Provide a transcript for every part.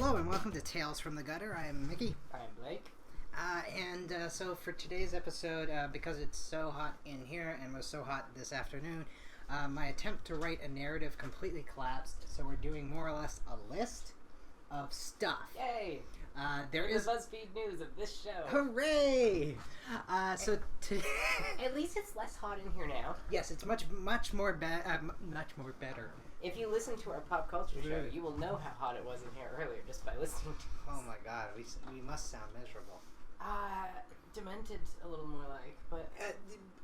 Hello and welcome to Tales from the Gutter. I am Mickey. I am Blake. So for today's episode, because it's so hot in here and was so hot this afternoon, my attempt to write a narrative completely collapsed. So we're doing more or less a list of stuff. Yay! There is the BuzzFeed news of this show. Hooray! At least it's less hot in here now. Yes, it's much more better. If you listen to our pop culture show, you will know how hot it was in here earlier just by listening to us. Oh my god, we must sound miserable. Demented a little more like, but...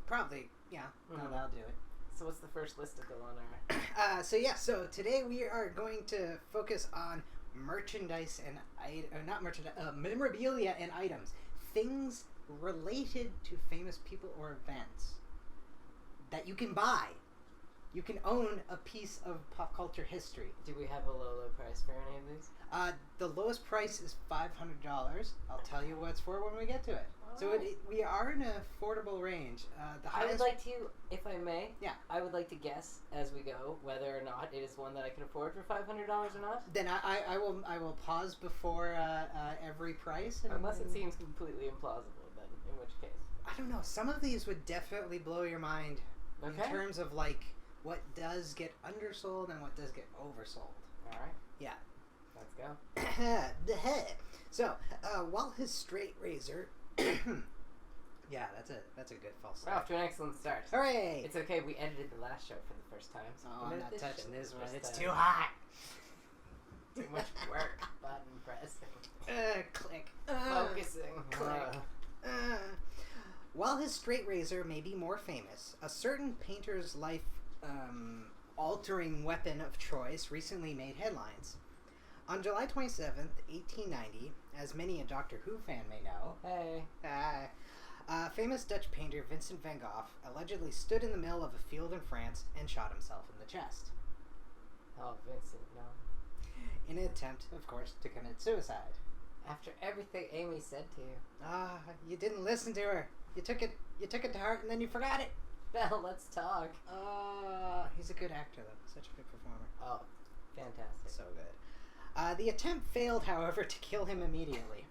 Probably, yeah. Mm-hmm. No, that'll do it. So what's the first list to go on our... So today we are going to focus on merchandise and... memorabilia and items. Things related to famous people or events that you can buy. You can own a piece of pop culture history. Do we have a low price for any of these? The lowest price is $500. I'll tell you what it's for when we get to it. All so right. we are in an affordable range. The highest... I would like to, if I may, I would like to guess as we go whether or not it is one that I can afford for $500 or not. Then I will pause before every price. Unless it seems completely implausible, then in which case. I don't know. Some of these would definitely blow your mind in terms of like what does get undersold and what does get oversold. All right. Yeah. Let's go. So, while his straight razor... yeah, that's a good false start. We're off to an excellent start. Hooray! It's okay, we edited the last show for the first time. So I'm not touching this one. It's too hot. Too much work. Button pressing. Click. Focusing. Click. While his straight razor may be more famous, a certain painter's life altering weapon of choice recently made headlines. On July 27th, 1890, as many a Doctor Who fan may know, famous Dutch painter Vincent van Gogh allegedly stood in the middle of a field in France and shot himself in the chest. Oh, Vincent, no. In an attempt, of course, to commit suicide. After everything Amy said to you. You didn't listen to her. You took it to heart and then you forgot it. Well, let's talk. He's a good actor, though. Such a good performer. Oh, fantastic. So good. The attempt failed, however, to kill him immediately.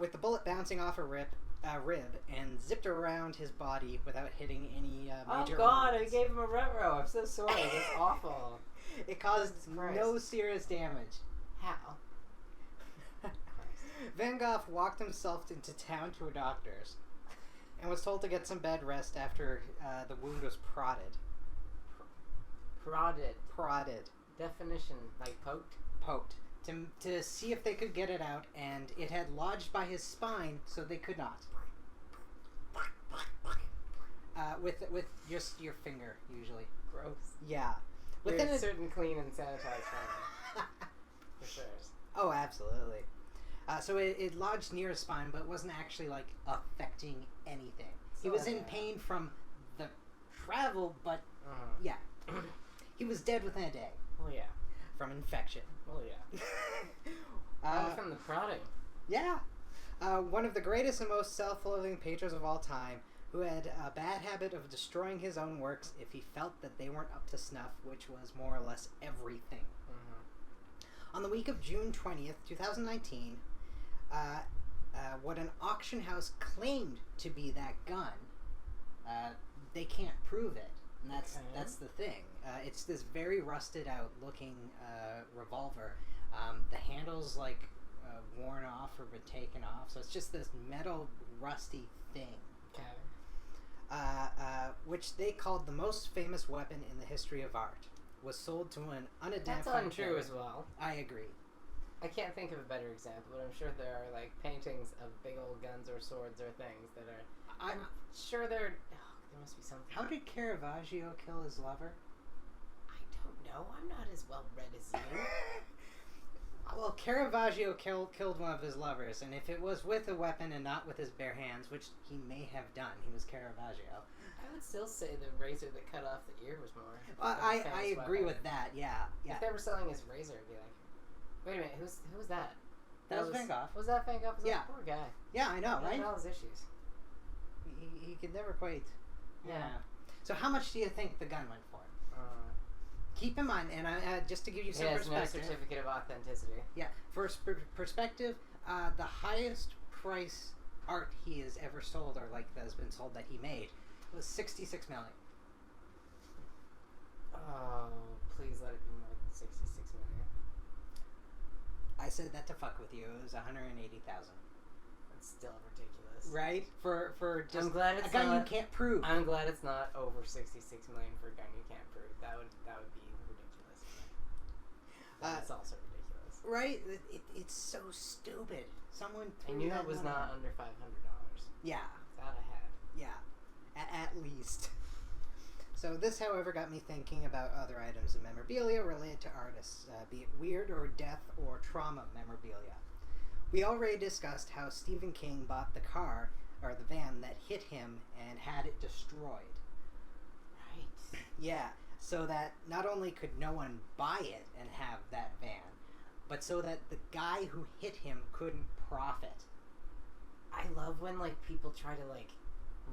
With the bullet bouncing off a rib and zipped around his body without hitting any major Oh God, organs. I gave him a retro. I'm so sorry. That's awful. It caused no serious damage. How? Van Gogh walked himself into town to a doctor's and was told to get some bed rest after the wound was prodded. Prodded. Definition, like poked? Poked. To see if they could get it out, and it had lodged by his spine, so they could not. With just your finger, usually. Gross. Yeah. There's a certain clean and sanitized finger. For sure. Oh, absolutely. So it lodged near his spine, but wasn't actually, like, affecting anything. He was in pain from the travel, but, yeah. He was dead within a day. Oh, yeah. From infection. Oh, yeah. From the prodding. Yeah. One of the greatest and most self-loathing painters of all time, who had a bad habit of destroying his own works if he felt that they weren't up to snuff, which was more or less everything. On the week of June 20th, 2019, what an auction house claimed to be that gun, they can't prove it. And that's the thing. It's this very rusted out looking revolver. The handle's like worn off or been taken off, so it's just this metal rusty thing. Which they called the most famous weapon in the history of art. Was sold to an unidentified... That's untrue as well. I agree. I can't think of a better example, but I'm sure there are like paintings of big old guns or swords or things that are... I'm sure there must be something. How did Caravaggio kill his lover? I don't know. I'm not as well read as you. Well, Caravaggio killed one of his lovers, and if it was with a weapon and not with his bare hands, which he may have done, he was Caravaggio. I would still say the razor that cut off the ear was more. I agree with that. Yeah. If they were selling his razor, it'd be like, wait a minute, who was that? That was Van Gogh. Was that Van Gogh? Yeah. Poor guy. Yeah, I know, right? He had all his issues. He could never quite. Yeah. So how much do you think the gun went for? keep in mind, and just to give you some It has perspective. no certificate of authenticity. Yeah, for perspective, the highest price art he has ever sold, or like that has been sold that he made, was $66 million. Oh, please let it be more than 66 million. I said that to fuck with you. It was 180,000. That's still ridiculous. Right? For just I'm glad it's a gun not, you can't prove. I'm glad it's not over 66 million for a gun you can't prove. That would be ridiculous. That's also ridiculous. Right? It's so stupid. Someone I threw knew that it was money not out. under $500. Yeah. That I had. Yeah. At least. So this, however, got me thinking about other items of memorabilia related to artists, be it weird or death or trauma memorabilia. We already discussed how Stephen King bought the car, or the van, that hit him and had it destroyed. Right. Yeah, so that not only could no one buy it and have that van, but so that the guy who hit him couldn't profit. I love when like people try to like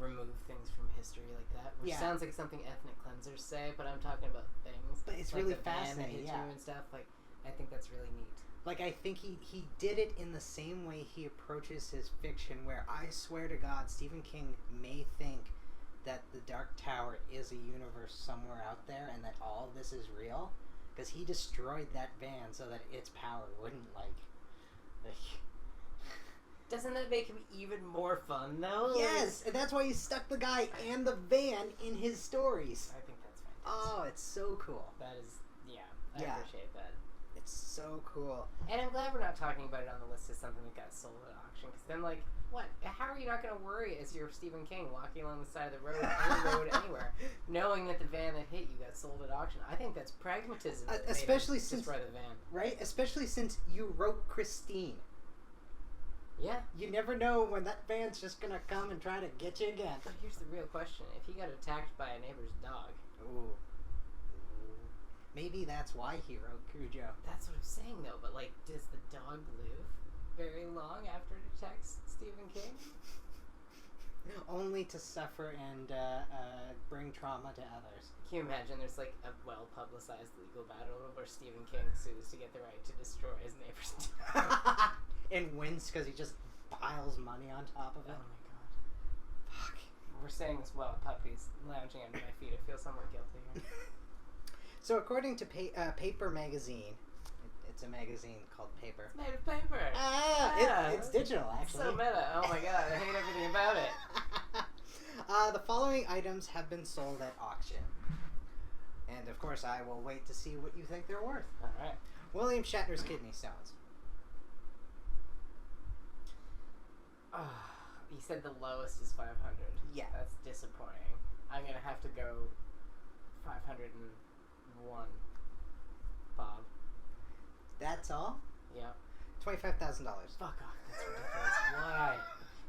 remove things from history like that, which sounds like something ethnic cleansers say, but I'm talking about things. But it's like really the van that fascinating, hit yeah. you and stuff. Like, I think that's really neat. Like, I think he did it in the same way he approaches his fiction, where I swear to God, Stephen King may think that the Dark Tower is a universe somewhere out there and that all of this is real, because he destroyed that van so that its power wouldn't, like Doesn't that make him even more fun, though? Yes, and that's why he stuck the guy and the van in his stories. I think that's fantastic. Oh, it's so cool. That is, I appreciate that. It's so cool. And I'm glad we're not talking about it on the list as something that got sold at auction, because then, like, what? How are you not going to worry as you're Stephen King walking along the side of the road, any road, anywhere, knowing that the van that hit you got sold at auction? I think that's pragmatism. Especially since destroy the van. Right? Especially since you wrote Christine. Yeah. You never know when that van's just gonna come and try to get you again. But here's the real question. If he got attacked by a neighbor's dog... Ooh. Maybe that's why he wrote Cujo. That's what I'm saying, though. But, like, does the dog live very long after it attacks Stephen King? Only to suffer and bring trauma to others. Can you imagine there's, like, a well-publicized legal battle where Stephen King sues to get the right to destroy his neighbor's dog? And wins because he just piles money on top of it. Oh my god. Fuck. We're saying this while a puppy's lounging under my feet. I feel somewhat guilty here. So according to Paper Magazine, it's a magazine called Paper. It's made of paper. It's digital, actually. So meta. Oh my god, I hate everything about it. The following items have been sold at auction. And of course I will wait to see what you think they're worth. Alright. William Shatner's kidney stones. He said the lowest is 500. Yeah. That's disappointing. I'm going to have to go 501. Bob. That's all? Yeah. $25,000. Fuck off. That's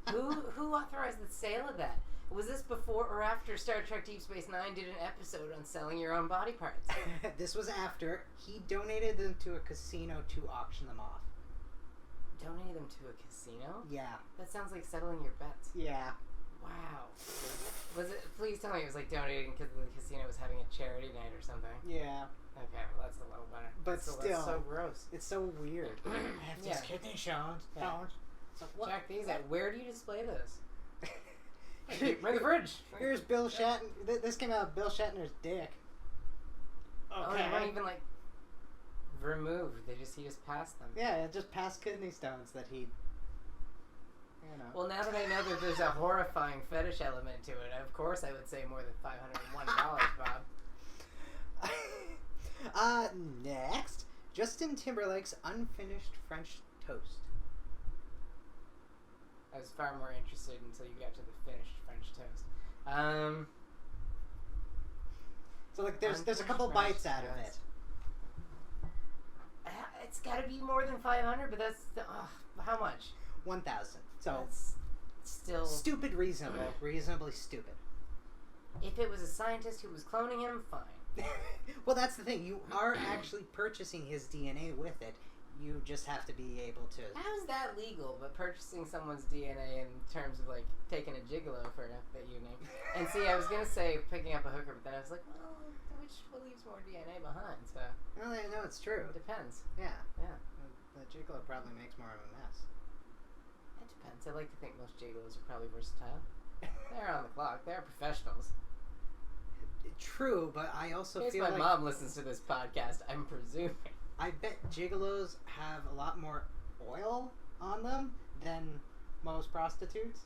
ridiculous. Why? Who authorized the sale of that? Was this before or after Star Trek Deep Space Nine did an episode on selling your own body parts? This was after. He donated them to a casino to auction them off. Donated them to a casino? Yeah. That sounds like settling your bets. Yeah. Wow. Was it? Please tell me it was like donating because the casino was having a charity night or something. Yeah. Okay, well that's a little better. But still, still, that's so gross. It's so weird. I have these kidney stones. Yeah. So what? Check these out. Where do you display this? Keep them in the fridge. Here's Bill Shatner. This came out of Bill Shatner's dick. Okay. Oh, they weren't even like removed. He just passed them. Yeah, just past kidney stones that he. You know. Well, now that I know that there's a horrifying fetish element to it, of course I would say more than $501, Bob. Next, Justin Timberlake's unfinished French toast. I was far more interested until you got to the finished French toast. So like, there's a couple bites out of it. It's got to be more than 500, but that's how much? 1,000. So that's still stupid, reasonably stupid. If it was a scientist who was cloning him, fine. Well, that's the thing. You are actually purchasing his DNA with it. You just have to be able to. How is that legal? But purchasing someone's DNA in terms of like taking a gigolo for that evening. And see, I was gonna say picking up a hooker, but then I was like, well, which leaves more DNA behind? So. Well, I know it's true. It depends. Yeah. Yeah. The gigolo probably makes more of a mess. It depends. I like to think most gigolos are probably versatile. They're on the clock. They're professionals. True, but I also feel my like mom listens to this podcast, I'm presuming. I bet gigolos have a lot more oil on them than most prostitutes.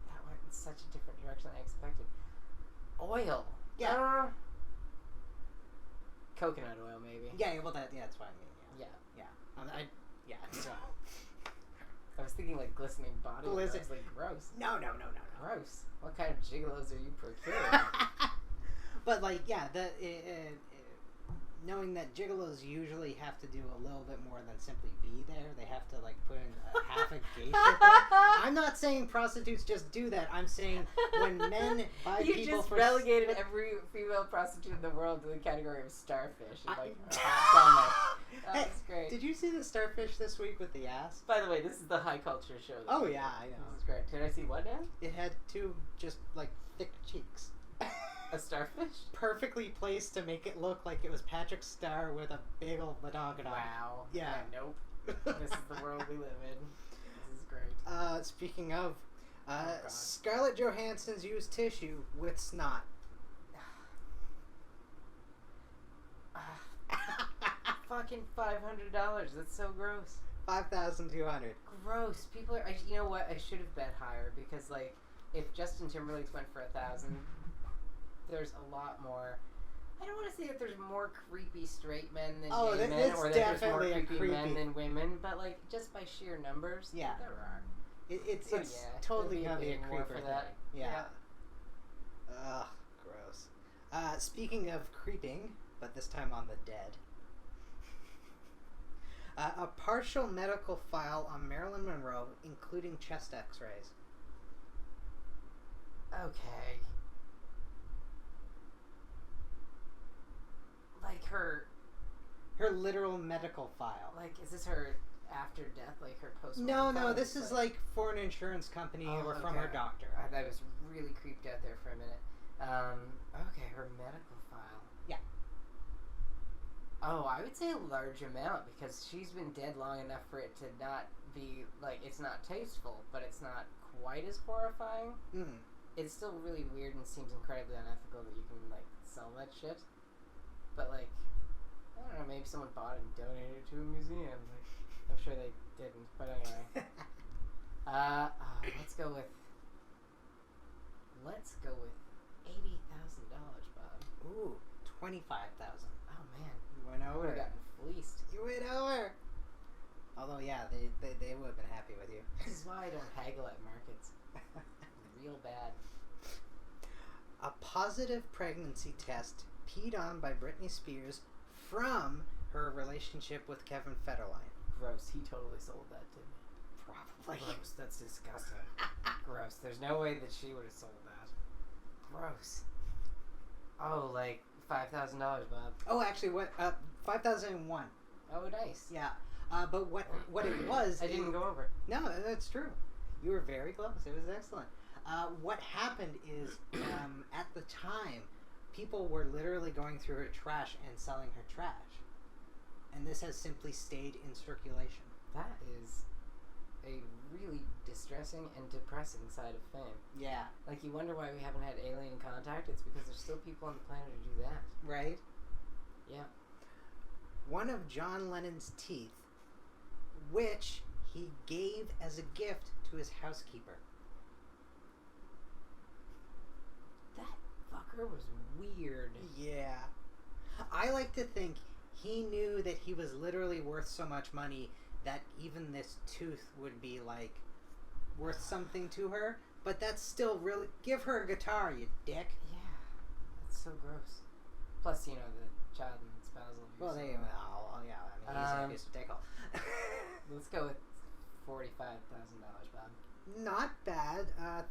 That went in such a different direction than I expected. Oil. Yeah. Coconut oil, maybe. Yeah, well, that's what I mean. Yeah. So. I was thinking like glistening body oil. I was like, gross. No. Gross. What kind of gigolos are you procuring? But like, yeah, knowing that gigolos usually have to do a little bit more than simply be there. They have to like put in half a geisha. I'm not saying prostitutes just do that. I'm saying when men buy you people just for relegated every female prostitute in the world to the category of starfish. And like, that was great. Did you see the starfish this week with the ass? By the way, this is the high culture show. Oh yeah, I know. This is great. Did I see what now? It had two just like thick cheeks. A starfish? Perfectly placed to make it look like it was Patrick Star with a big old badonkadonk. Wow. Yeah. Nope. This is the world we live in. This is great. Speaking of, Scarlett Johansson's used tissue with snot. Fucking $500. That's so gross. 5,200. Gross. People are. You know what? I should have bet higher because, like, if Justin Timberlake's went for 1,000, there's a lot more. I don't want to say that there's more creepy straight men than gay men, or that there's more creepy men than women, but like just by sheer numbers, yeah, there are. It's totally gonna be a creeper for that. Thing. Yeah. Ugh, gross. Speaking of creeping, but this time on the dead. A partial medical file on Marilyn Monroe, including chest X-rays. Okay. Like her literal medical file. Like, is this her after death, like her post? No, this is like for an insurance company or from her doctor. I was really creeped out there for a minute. Okay, her medical file. Yeah. Oh, I would say a large amount because she's been dead long enough for it to not be like, it's not tasteful, but it's not quite as horrifying. Mm. It's still really weird and seems incredibly unethical that you can like sell that shit. But like, I don't know, maybe someone bought it and donated it to a museum. Like, I'm sure they didn't, but anyway. Let's go with $80,000, Bob. Ooh, 25,000. Oh man, You went I would over. have gotten fleeced. You went over. Although, yeah, they would have been happy with you. This is why I don't haggle at markets. Real bad. A positive pregnancy test peed on by Britney Spears from her relationship with Kevin Federline. Gross. He totally sold that to me. Probably. Gross. That's disgusting. Gross. There's no way that she would have sold that. Gross. Oh, like $5,000, Bob. Oh, actually, what? 5,001. Oh, nice. Yeah. But what it was? I didn't go over. No, that's true. You were very close. It was excellent. What happened is, at the time, people were literally going through her trash and selling her trash. And this has simply stayed in circulation. That is a really distressing and depressing side of fame. Yeah. Like, you wonder why we haven't had alien contact. It's because there's still people on the planet who do that. Right? Yeah. One of John Lennon's teeth, which he gave as a gift to his housekeeper. That fucker was weird. Yeah. I like to think he knew that he was literally worth so much money that even this tooth would be, like, worth something to her. But that's still really... Give her a guitar, you dick. Yeah. That's so gross. Plus, you know, the child and spousal abuse. Well, yeah. I mean, he's abuse to take all. Let's go with $45,000, Bob. Not bad.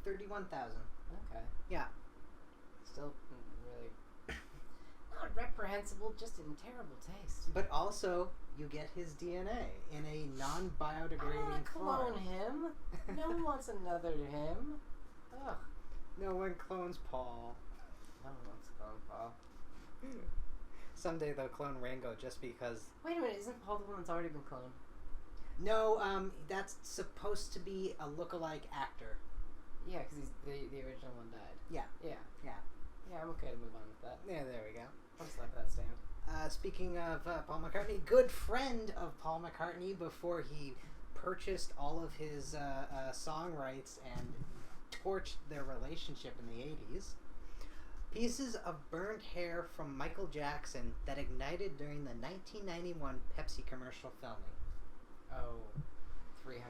31,000. Okay. Yeah. Still really not reprehensible, just in terrible taste. But also, you get his DNA in a non-biodegrading I don't want to form. clone him. No one wants another him. Ugh. No one clones Paul. No one wants to clone Paul. Someday they'll clone Ringo just because... Wait a minute, isn't Paul the one that's already been cloned? No, that's supposed to be a look-alike actor. Yeah, because the original one died. Yeah. Yeah. Yeah. Yeah, I'm okay to move on with that. Yeah, there we go. I'll just let that stand. Speaking of Paul McCartney, good friend of Paul McCartney before he purchased all of his song rights and torched their relationship in the 80s. Pieces of burnt hair from Michael Jackson that ignited during the 1991 Pepsi commercial filming. Oh, $300,000.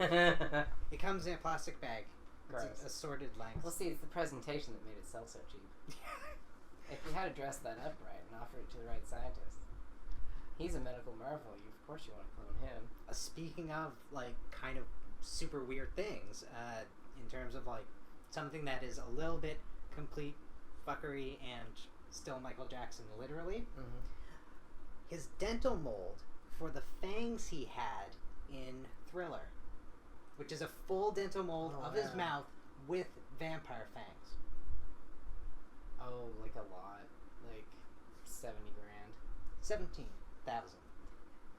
$1,600. It comes in a plastic bag. It's assorted lengths. Well, see, it's the presentation that made it sell so cheap. If you had to dress that up right and offer it to the right scientist, he's a medical marvel. Of course you want to clone him. Speaking of, like, kind of super weird things, in terms of, like, something that is a little bit complete fuckery and still Michael Jackson, literally, his dental mold for the fangs he had in Thriller, which is a full dental mold of his mouth with vampire fangs. Oh, like a lot. Like 70 grand. 17,000.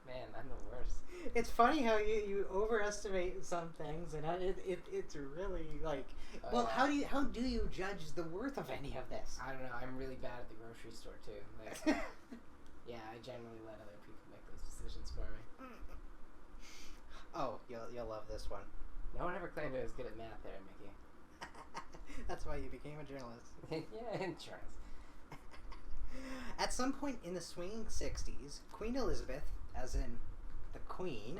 Man, I'm the worst. It's funny how you overestimate some things, and it's really like, how do you judge the worth of any of this? I don't know. I'm really bad at the grocery store too. Like, yeah, I generally let other people make those decisions for me. Oh, you'll love this one. No one ever claimed I was good at math there, Mickey. That's why you became a journalist. Yeah, insurance. At some point in the swinging 60s, Queen Elizabeth, as in the Queen,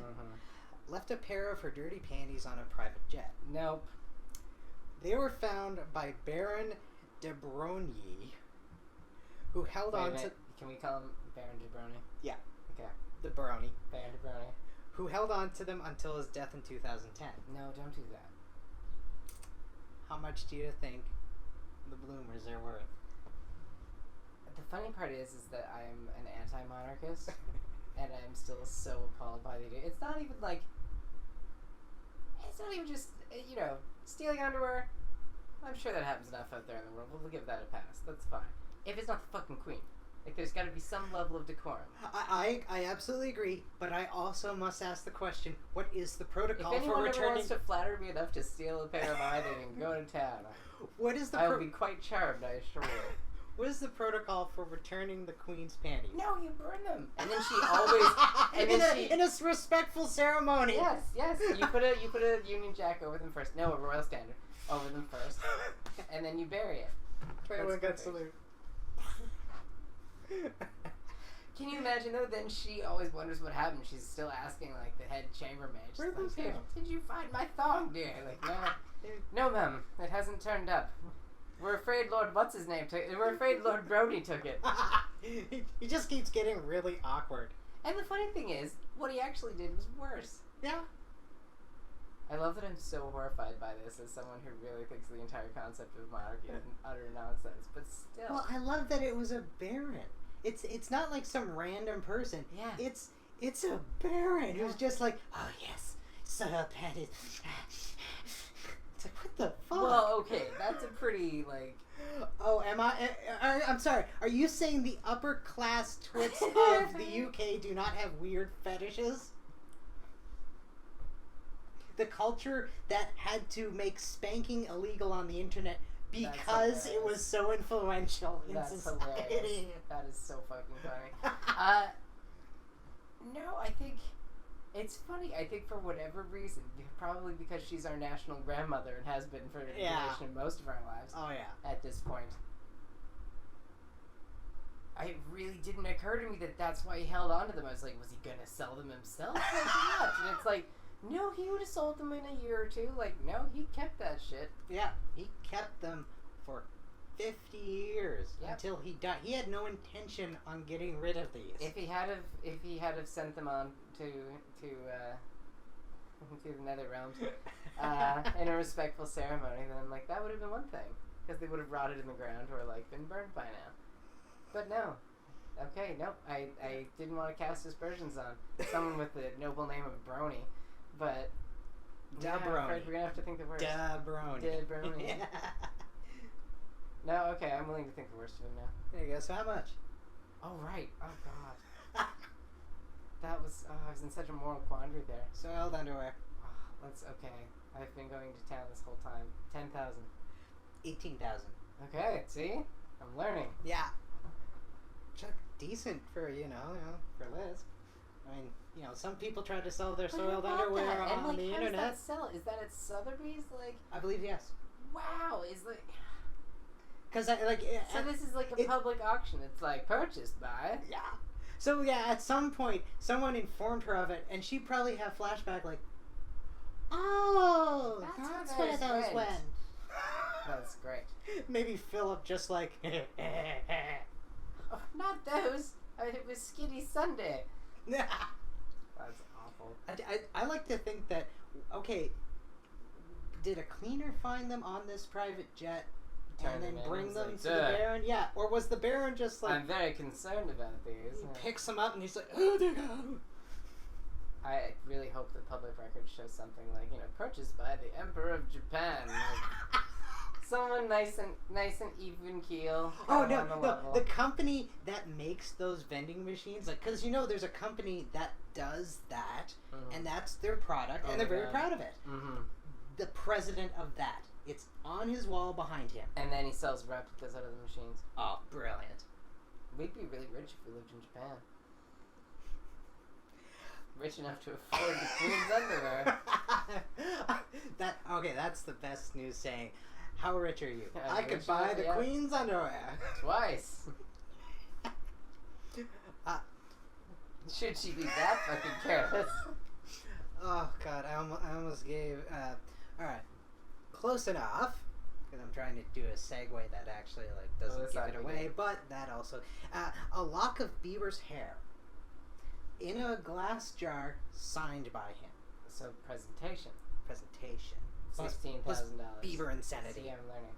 left a pair of her dirty panties on a private jet. Nope. They were found by Baron de Broglie, who held on to... Can we call him Baron de Broglie? Yeah. Okay. De Broglie. Baron de Broglie. Who held on to them until his death in 2010. No, don't do that. How much do you think the bloomers are worth? The funny part is that I'm an anti-monarchist, and I'm still so appalled by the idea. It's not even like... It's not even just, stealing underwear. I'm sure that happens enough out there in the world. We'll give that a pass. That's fine. If it's not the fucking Queen. Like, there's got to be some level of decorum. I absolutely agree, but I also must ask the question, what is the protocol for returning... If anyone ever wants to flatter me enough to steal a pair of mine and go to town, what is the I will be quite charmed, I assure you. What is the protocol for returning the Queen's panties? No, you burn them. And then she always... in a respectful ceremony. Yes. You put a Union Jack over them first. No, a Royal Standard over them first. And then you bury it. Everyone got salute. Can you imagine though? Then she always wonders what happened. She's still asking like the head chambermaid. Where'd those go? Did you find my thong, dear? Like no, ma'am, it hasn't turned up. We're afraid Lord what's his name took it. We're afraid Lord Brody took it. He just keeps getting really awkward. And the funny thing is, what he actually did was worse. Yeah. I love that I'm so horrified by this as someone who really thinks the entire concept of monarchy is utter nonsense. But still. Well, I love that it was a baron. It's not like some random person. Yeah. It's a baron who's just like, oh yes, so panties. It's like, what the fuck? Well, okay, that's a pretty like. Oh, I'm sorry. Are you saying the upper class twits of the UK do not have weird fetishes? The culture that had to make spanking illegal on the internet because it was so influential in society. Hilarious. That is so fucking funny. No, I think it's funny. I think for whatever reason, probably because she's our national grandmother and has been for the duration of most of our lives. Oh yeah. At this point, it really didn't occur to me that that's why he held on to them. I was like, was he gonna sell them himself? Like what? And it's like, no, he would have sold them in a year or two. Like, no, he kept that shit. Yeah, he kept them for 50 years until he died. He had no intention on getting rid of these. If he had have sent them on to the nether realms in a respectful ceremony, then like that would have been one thing. because they would have rotted in the ground or like been burned by now. But no. Okay, nope. I didn't want to cast aspersions on someone with the noble name of Brony, but Da I'm afraid we're gonna have to think the worst. Da Brony. Da Brony. No, okay, I'm willing to think the worst of him now. There you go. So how much? Oh right. Oh god. That was. Oh, I was in such a moral quandary there. Soiled underwear. Oh, let's. Okay. I've been going to town this whole time. 10,000. 18,000. Okay. See, I'm learning. Yeah. Chuck, decent for for Liz. I mean, some people try to sell their soiled underwear on and, the how internet. Does that sell? Is that at Sotheby's? Like, I believe yes. Wow. Is like. Because So this is like a public auction. It's like purchased by. Yeah. So yeah, at some point, someone informed her of it, and she probably had a flashback like, "Oh, that's where those went." That's great. Maybe Philip just like, Oh, not those. It was Skitty Sunday. That's awful. I like to think that, okay, did a cleaner find them on this private jet and then bring them to the Baron? Yeah, or was the Baron just like... I'm very concerned about these. He picks them up and he's like, oh, there you go. I really hope the public record shows something like, purchased by the Emperor of Japan. Like, someone nice and even keel. Oh no, the company that makes those vending machines, like, because there's a company that does that, and that's their product, and they're very proud of it. Mm-hmm. The president of that, it's on his wall behind him, and then he sells replicas out of the machines. Oh, brilliant! We'd be really rich if we lived in Japan. Rich enough to afford the Queen's underwear. That's the best news saying. How rich are you? I could buy the Queen's underwear. Twice. Should she be that fucking careless? Oh god, I almost gave. All right, close enough. Because I'm trying to do a segue that actually doesn't give it away, but that also a lock of Bieber's hair in a glass jar signed by him. So presentation. $16,000. Bieber insanity. See, I'm learning.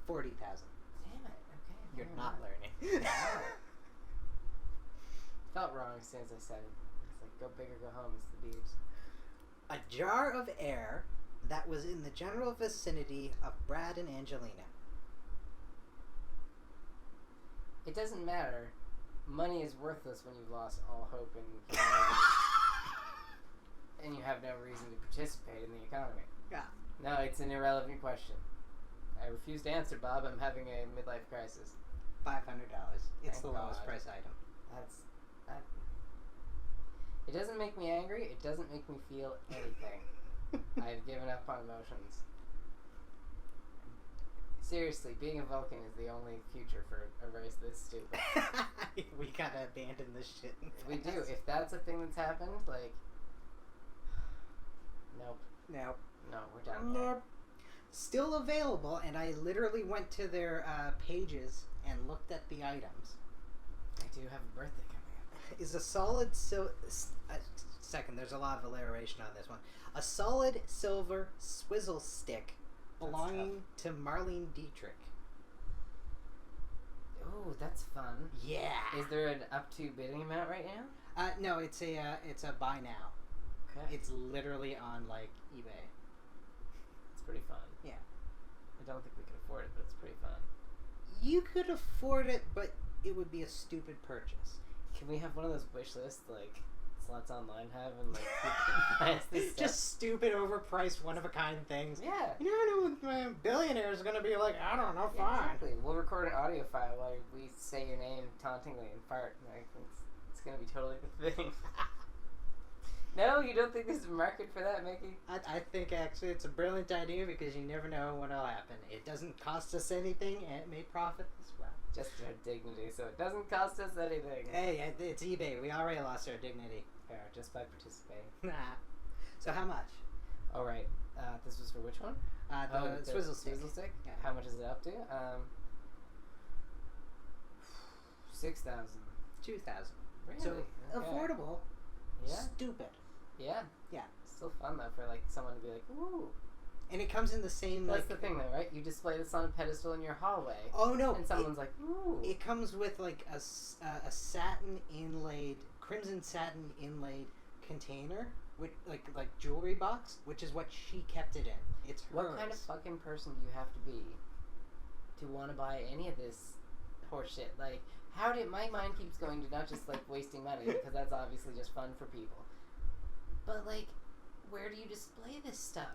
40,000. Damn it. Okay. You're not learning. Felt wrong as soon as I said it. It's like, go big or go home. It's the Biebs. A jar of air that was in the general vicinity of Brad and Angelina. It doesn't matter. Money is worthless when you've lost all hope in humanity. And you have no reason to participate in the economy. Yeah. No, it's an irrelevant question. I refuse to answer, Bob. I'm having a midlife crisis. $500. It's the lowest price item. It doesn't make me angry. It doesn't make me feel anything. I've given up on emotions. Seriously, being a Vulcan is the only future for a race this stupid. We gotta abandon this shit. We do. If that's a thing that's happened, like... Nope. No, we're done. Nope. Still available, and I literally went to their pages and looked at the items. I do have a birthday coming up. Is a solid second, there's a lot of alliteration on this one. A solid silver swizzle stick belonging to Marlene Dietrich. Ooh, that's fun. Yeah. Is there an up to bidding amount right now? No, it's a buy now. Okay. It's literally on eBay. It's pretty fun. Yeah. I don't think we could afford it, but it's pretty fun. You could afford it, but it would be a stupid purchase. Can we have one of those wish lists Slots Online have and this just stupid, overpriced, one-of-a-kind things? Yeah. You never know when billionaires are going to be like, I don't know, fine. Exactly. We'll record an audio file while we say your name tauntingly and fart. It's going to be totally the thing. No, you don't think there's a market for that, Mikki? I think actually it's a brilliant idea because you never know what'll happen. It doesn't cost us anything and it may profit as well. Just our dignity, so it doesn't cost us anything. Hey, it's eBay. We already lost our dignity. Fair, just by participating. So how much? All right. This was for which one? The swizzle stick. Swizzle stick? Yeah. How much is it up to? 6,000. 2,000. Really? So okay. Affordable. Yeah. Stupid. Yeah. Yeah. Still fun though for someone to be like, ooh. And it comes in the same, That's the thing, though, right? You display this on a pedestal in your hallway. Oh, no. And someone's like, ooh. It comes with, like, a satin inlaid, crimson satin inlaid container, with like jewelry box, which is what she kept it in. It's hers. What kind of fucking person do you have to be to want to buy any of this horseshit? Like, my mind keeps going to not just, like, wasting money, because that's obviously just fun for people. But, like, where do you display this stuff?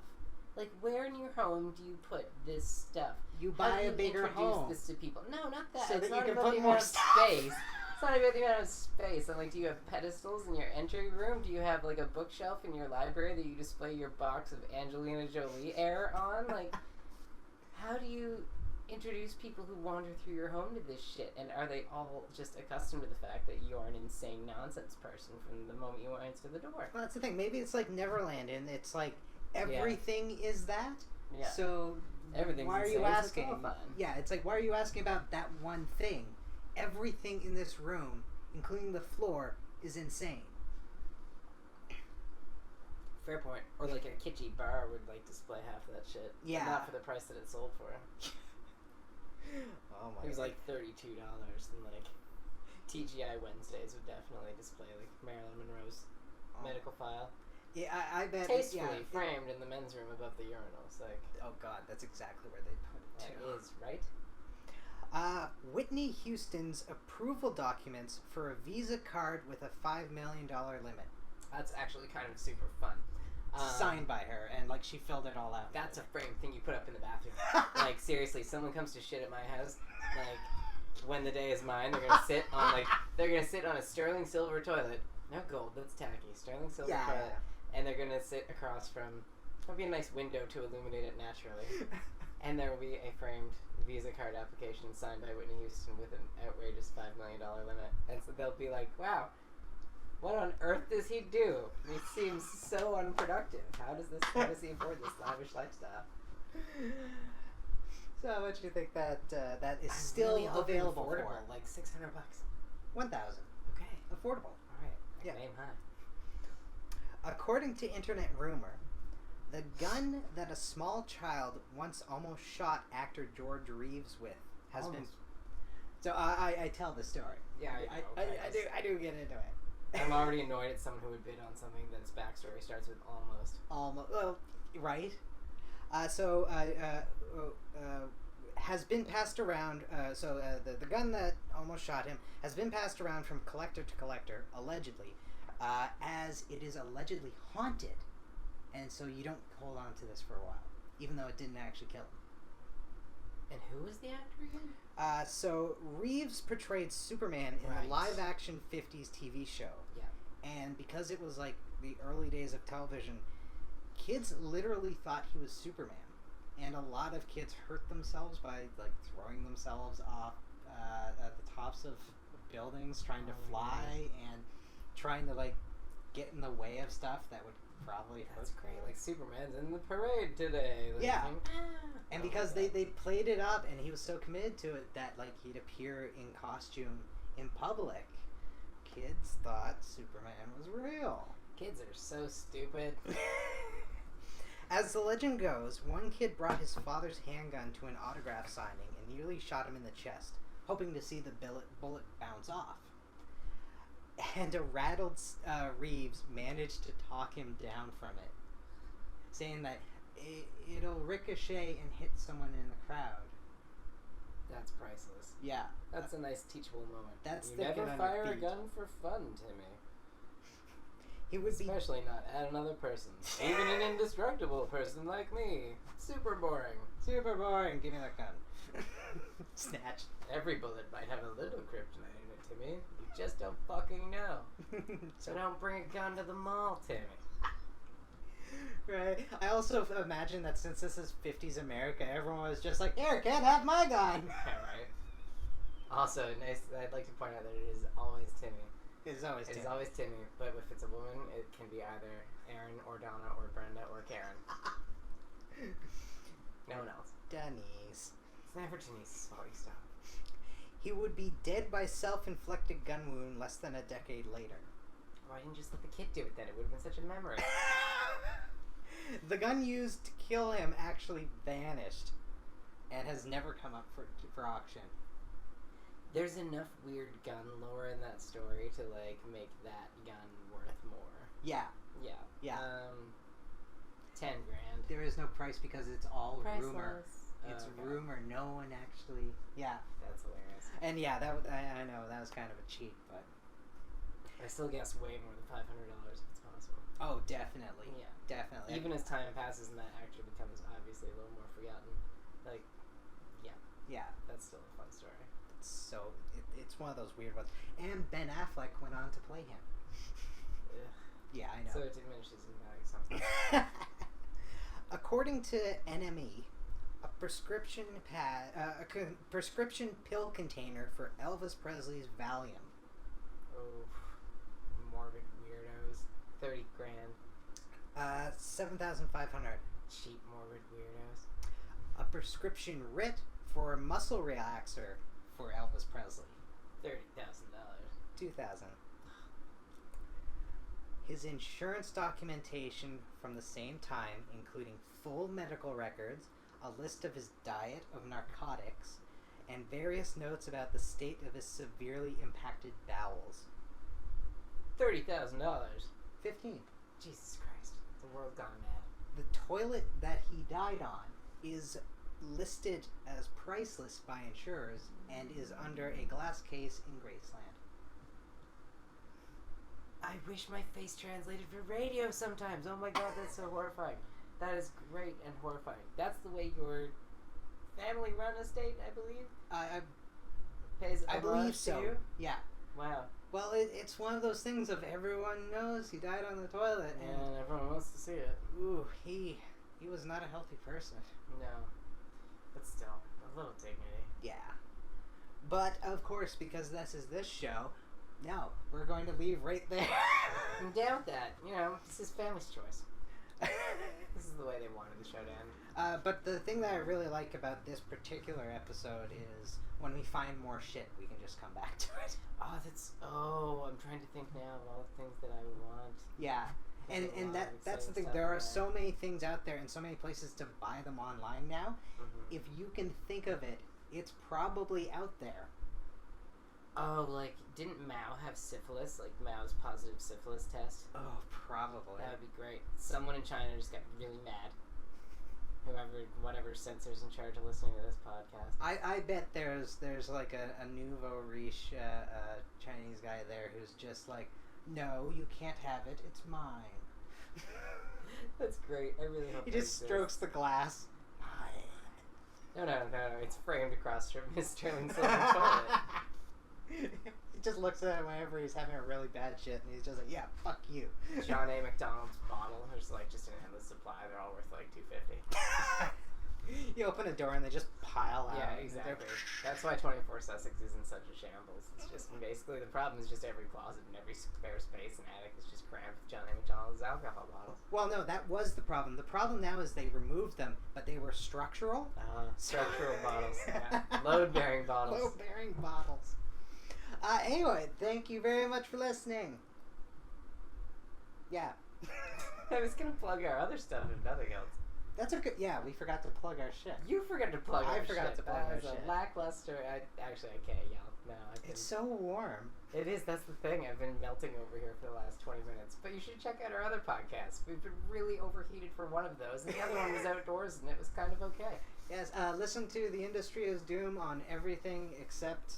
Like, where in your home do you put this stuff? You buy a bigger home. Introduce this to people. No, not that. So it's that not you can about put the more amount of stuff. space. It's not about the amount of space. I'm like, do you have pedestals in your entry room? Do you have, like, a bookshelf in your library that you display your box of Angelina Jolie air on? Like, how do you introduce people who wander through your home to this shit? And are they all just accustomed to the fact that you're an insane nonsense person from the moment you enter the door? Well, that's the thing. Maybe it's like Neverland, and it's like everything is that. Yeah. So everything's why are insane, you so it's asking? all fun. Yeah, it's like, why are you asking about that one thing? Everything in this room, including the floor, is insane. Fair point. Or like a kitschy bar would like display half of that shit. Yeah. But not for the price that it sold for. Oh my! It was like $32, and like TGI Wednesdays would definitely display like Marilyn Monroe's medical file. Yeah, I bet. Tastefully framed in the men's room above the urinals. Like, oh god, that's exactly where they put it too. That is right. Whitney Houston's approval documents for a Visa card with a $5 million limit. That's actually kind of super fun. Signed by her, and like she filled it all out. That's a framed thing you put up in the bathroom. Like, seriously, someone comes to shit at my house, like, when the day is mine, they're gonna sit on a sterling silver toilet. No gold, that's tacky. Sterling silver toilet. And they're gonna sit across from, there'll be a nice window to illuminate it naturally. And there will be a framed Visa card application signed by Whitney Houston with an outrageous $5 million limit. And so they'll be like, wow, what on earth does he do? He seems so unproductive. How does he afford this lavish lifestyle? So how much do you think that is still really available for? Like $600. 1,000. Okay. Affordable. Alright. Yeah. Name high. According to internet rumor, the gun that a small child once almost shot actor George Reeves with has been. So I tell the story. Yeah, I do get into it. I'm already annoyed at someone who would bid on something that its backstory starts with almost. Almost. Well, right. Has been passed around. The gun that almost shot him has been passed around from collector to collector, allegedly, as it is allegedly haunted, and so you don't hold on to this for a while, even though it didn't actually kill him. And who was the actor again? So Reeves portrayed Superman in a live-action 50s TV show. Yeah. And because it was like the early days of television, kids literally thought he was Superman. And a lot of kids hurt themselves by like throwing themselves off at the tops of buildings, trying to fly and trying to like get in the way of stuff that would probably hurt. That's great. Like, Superman's in the parade today. Like, yeah. And because they played it up and he was so committed to it that like he'd appear in costume in public, kids thought Superman was real. Kids are so stupid. As the legend goes, one kid brought his father's handgun to an autograph signing and nearly shot him in the chest, hoping to see the bullet bounce off. And a rattled Reeves managed to talk him down from it, saying that it'll ricochet and hit someone in the crowd. That's priceless. Yeah. That's a nice teachable moment. That's you thinking never on fire your a feet. gun for fun, Timmy. He would Especially not at another person. Even an indestructible person like me. Super boring. Super boring. Give me that gun. Snatch. Every bullet might have a little kryptonite in it, Timmy. You just don't fucking know. So don't bring a gun to the mall, Timmy. Right. I also imagine that since this is 50s America, everyone was just like, "Here, kid, have my gun." Yeah, right. Also, nice. I'd like to point out that it is always Timmy. It's always Timmy. It's always Timmy, but if it's a woman, it can be either Aaron or Donna or Brenda or Karen. No one else. Denise. It's never Denise. Sorry, stop. He would be dead by self-inflicted gun wound less than a decade later. Why didn't you just let the kid do it then? It would have been such a memory. The gun used to kill him actually vanished and has never come up for auction. There's enough weird gun lore in that story to like make that gun worth more. Yeah. Yeah. Yeah. $10,000. There is no price because it's all Priceless. rumor. It's rumor. No one actually. Yeah. That's hilarious. And yeah, I know that was kind of a cheat, but I still guess way more than $500 if it's possible. oh, definitely. Yeah. Definitely. Even as time passes and that actually becomes obviously a little more forgotten. Like, yeah. Yeah. That's still a fun story. It's one of those weird ones. And Ben Affleck went on to play him. Ugh. Yeah, I know. So it diminishes in value something. According to NME, a prescription prescription pill container for Elvis Presley's Valium. Oh, morbid weirdos. $30,000. 7,500. Cheap morbid weirdos. A prescription writ for a muscle relaxer for Elvis Presley. $30,000. 2,000. His insurance documentation from the same time, including full medical records, a list of his diet of narcotics, and various notes about the state of his severely impacted bowels. $30,000. 15. Jesus Christ. The world gone mad. The toilet that he died on is listed as priceless by insurers and is under a glass case in Graceland. I wish my face translated for radio sometimes. Oh my god, that's so horrifying. That is great and horrifying. That's the way your family run estate, I believe? Pays I believe homage so. to you? Yeah. Wow. Well, it's one of those things of everyone knows he died on the toilet. And everyone wants to see it. Ooh, he was not a healthy person. No. But still, a little dignity. Yeah. But, of course, because this is this show, no, we're going to leave right there. I'm down with that. You know, this is family's choice. This is the way they wanted the show to end. But the thing that I really like about this particular episode is when we find more shit, we can just come back to it. I'm trying to think now of all the things that I would want. Yeah. And that's the thing. There are so many things out there and so many places to buy them online now. Mm-hmm. If you can think of it, it's probably out there. Oh, like, didn't Mao have syphilis? Like, Mao's positive syphilis test? Oh, probably. That would be great. Someone in China just got really mad. Whatever censor's in charge of listening to this podcast. I bet there's like a nouveau riche Chinese guy there who's just like, no, you can't have it. It's mine. That's great. I really hope he just strokes the glass. No. It's framed across from his sterling silver toilet. He just looks at it whenever he's having a really bad shit, and he's just like, "Yeah, fuck you." John A. McDonald's bottle. There's like just an endless supply. They're all worth like $2.50. You open a door and they just pile out. Yeah, exactly. That's why 24 Sussex is in such a shambles. It's just basically the problem is just every closet and every spare space and attic is just crammed with John A. McDonald's alcohol bottles. Well, no, that was the problem. The problem now is they removed them, but they were structural. Structural bottles. Yeah. Load-bearing bottles. Load-bearing bottles. Anyway, thank you very much for listening. Yeah. I was going to plug our other stuff if nothing else. That's a good... Yeah, we forgot to plug our shit. You forgot to plug our shit. I forgot to plug our shit. Lackluster... I can't yell. No, it's so warm. It is. That's the thing. I've been melting over here for the last 20 minutes. But you should check out our other podcasts. We've been really overheated for one of those. And the other one was outdoors, and it was kind of okay. Yes, listen to The Industry is Doom on everything except...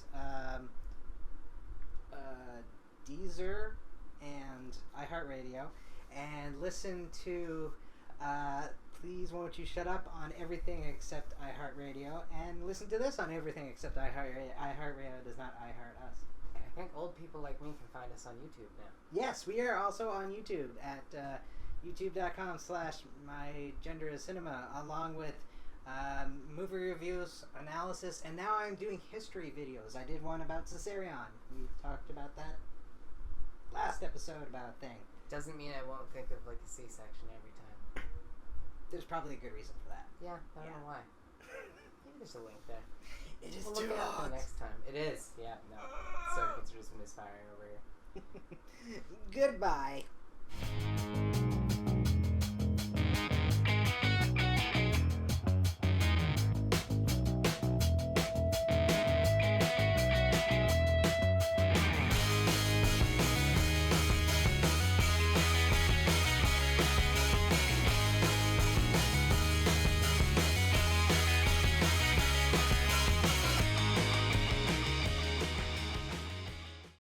Deezer and iHeartRadio, and listen to Please Won't You Shut Up on everything except iHeartRadio, and listen to this on everything except iHeartRadio. iHeartRadio does not iHeart us. I think old people like me can find us on YouTube now. Yes, we are also on YouTube at youtube.com/mygenderiscinema, along with movie reviews, analysis, and now I'm doing history videos. I did one about Caesarion. We talked about that last episode about a thing. Doesn't mean I won't think of like a C-section every time. There's probably a good reason for that. Yeah, I don't know why. Maybe there's a link there. It is we'll too look it up hot. for next time. It is. Yeah, no. Circuits are just misfiring over here. Goodbye.